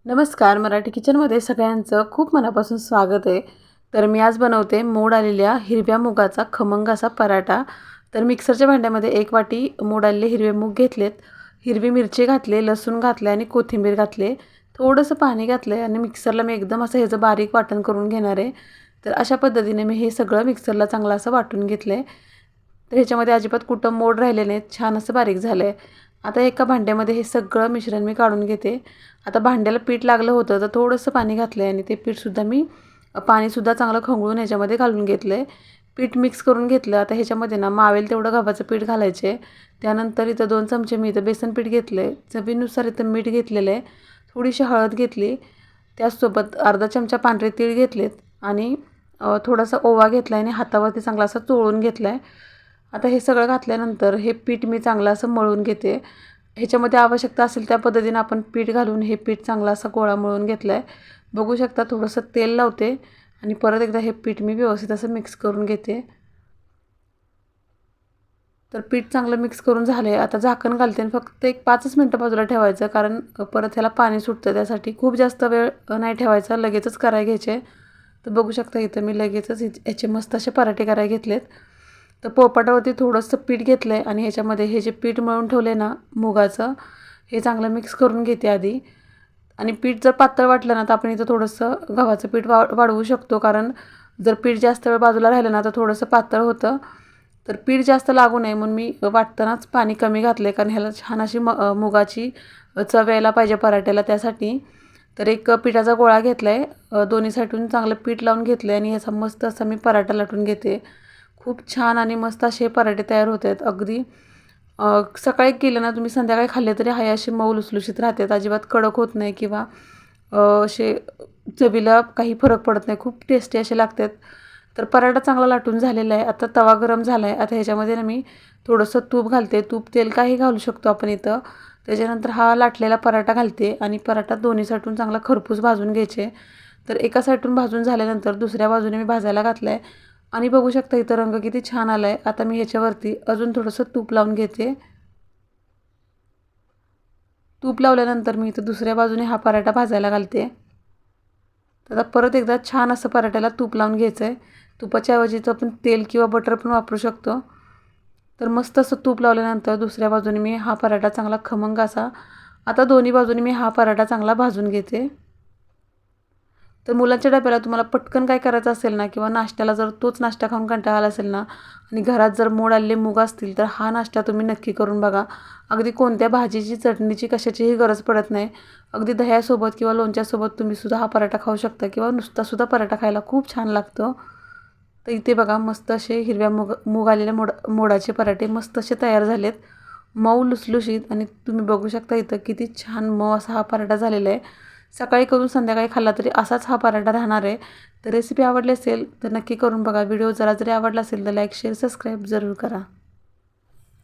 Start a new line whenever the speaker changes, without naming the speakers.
नमस्कार. मराठी किचनमध्ये सगळ्यांचं खूप मनापासून स्वागत आहे. तर मी आज बनवते मोड आलेल्या हिरव्या मुगाचा खमंग असा पराठा. तर मिक्सरच्या भांड्यामध्ये 1 वाटी मोड आलेले हिरवे मूग घेतलेत, हिरवी मिरची घातले, लसूण घातले आणि कोथिंबीर घातले, थोडंसं पाणी घातलं आणि मिक्सरला मी एकदम असं ह्याचं बारीक वाटण करून घेणार आहे. तर अशा पद्धतीने मी हे सगळं मिक्सरला चांगलं असं वाटून घेतलं आहे. तर ह्याच्यामध्ये अजिबात कुठं मोड राहिले नाहीत, छान असं बारीक झालं आहे. आता एका भांड्यामध्ये हे सगळं मिश्रण मी काढून घेते. आता भांड्याला पीठ लागलं होतं तर थोडंसं पाणी घातलं आहे आणि ते पीठसुद्धा मी पाणीसुद्धा चांगलं खवळून ह्याच्यामध्ये घालून घेतलं आहे. पीठ मिक्स करून घेतलं. आता ह्याच्यामध्ये ना मावेल तेवढं गव्हाचं पीठ घालायचं आहे. त्यानंतर इथं 2 चमचे मी इथं बेसन पीठ घेतलं आहे. चवीनुसार इथं मीठ घेतलेलं आहे. थोडीशी हळद घेतली. त्याचसोबत अर्धा चमचा पांढरे तीळ घेतलेत आणि थोडासा ओवा घेतला आहे आणि हातावरती चांगला असा चोळून घेतला आहे. आता हे सगळं घातल्यानंतर हे पीठ मी चांगलं असं मळून घेते. ह्याच्यामध्ये आवश्यकता असेल त्या पद्धतीने आपण पीठ घालून हे पीठ चांगला असा गोळा मळून घेतला आहे. बघू शकता थोडंसं तेल लावते आणि परत एकदा हे पीठ मी व्यवस्थित असं मिक्स करून घेते. तर पीठ चांगलं मिक्स करून झालं आहे. आता झाकण घालते आणि फक्त एक 5च मिनटं बाजूला ठेवायचं, कारण परत ह्याला पाणी सुटतं. त्यासाठी खूप जास्त वेळ नाही ठेवायचा, लगेचच करायला घ्यायचे. तर बघू शकता इथं मी लगेचच ह्याचे मस्त असे पराठे करायला घेतलेत. तर पोळपाटावरती थोडंसं पीठ घेतलं आहे आणि ह्याच्यामध्ये हे जे पीठ मळून ठेवलं आहे ना मुगाचं, हे चांगलं मिक्स करून घेते आधी. आणि पीठ जर पातळ वाटलं ना तर आपण इथं थोडंसं गव्हाचं पीठ वाढवू शकतो, कारण जर पीठ जास्त वेळ बाजूला राहिलं ना तर थोडंसं पातळ होतं. तर पीठ जास्त लागू नये म्हणून मी वाटतानाच पाणी कमी घातलं आहे, कारण ह्याला छान अशी मुगाची चव यायला पाहिजे पराठ्याला त्यासाठी. तर एक पिठाचा गोळा घेतला आहे, दोन्ही साईडून चांगलं पीठ लावून घेतलं आहे आणि ह्याचा मस्त असा मी पराठा लाटून घेते. खूप छान आणि मस्त असे पराठे तयार होत आहेत. अगदी सकाळी केलं ना तुम्ही संध्याकाळी खाल्ले तरी हाय असे मऊ लुसलुशीत राहतात, अजिबात कडक होत नाही किंवा असे चवीला काही फरक पडत नाही, खूप टेस्टी असे लागतात. तर पराठा चांगला लाटून झालेला आहे. आता तवा गरम झाला आहे. आता ह्याच्यामध्ये ना मी थोडंसं तूप घालते, तूप तेल काही घालू शकतो आपण इथं. त्याच्यानंतर हा लाटलेला पराठा घालते आणि पराठा दोन्ही साईडून चांगला खरपूस भाजून घ्यायचे. तर एका साईडून भाजून झाल्यानंतर दुसऱ्या बाजूने मी भाजायला घातलं आहे आणि बघू शकता इथं रंग किती छान आला आहे. आता मी ह्याच्यावरती अजून थोडंसं तूप लावून घेते. तूप लावल्यानंतर मी इथं दुसऱ्या बाजूने हा पराठा भाजायला घालते. आता परत एकदा छान असं पराठ्याला तूप लावून घ्यायचं आहे. तुपाच्या ऐवजी आपण तेल किंवा बटर पण वापरू शकतो. तर मस्त असं तूप लावल्यानंतर दुसऱ्या बाजूने मी हा पराठा चांगला खमंग असा, आता दोन्ही बाजूने मी हा पराठा चांगला भाजून घेते. तर मुलांच्या डब्याला तुम्हाला पटकन काय करायचं असेल ना किंवा नाश्त्याला जर तोच नाश्ता खाऊन कंटाळा आला असेल ना आणि घरात जर मोड आलेले मूग असतील तर हा नाश्ता तुम्ही नक्की करून बघा. अगदी कोणत्या भाजीची, चटणीची, कशाचीही गरज पडत नाही. अगदी दह्यासोबत किंवा लोणच्यासोबत तुम्ही सुद्धा हा पराठा खाऊ शकता किंवा नुसतासुद्धा पराठा खायला खूप छान लागतो. तर इथे बघा मस्त असे हिरव्या मूग आलेले मोडाचे पराठे मस्त असे तयार झालेत, मऊ लुसलुशीत. आणि तुम्ही बघू शकता इथं किती छान मऊ असा हा पराठा झालेला आहे. सकाळी करून संध्याकाळी खाल्ला तरी असाच हा पराठा राहणार आहे. तर रेसिपी आवडली असेल तर नक्की करून बघा. व्हिडिओ जरा जरी आवडला असेल तर लाईक, शेअर, सबस्क्राईब जरूर करा.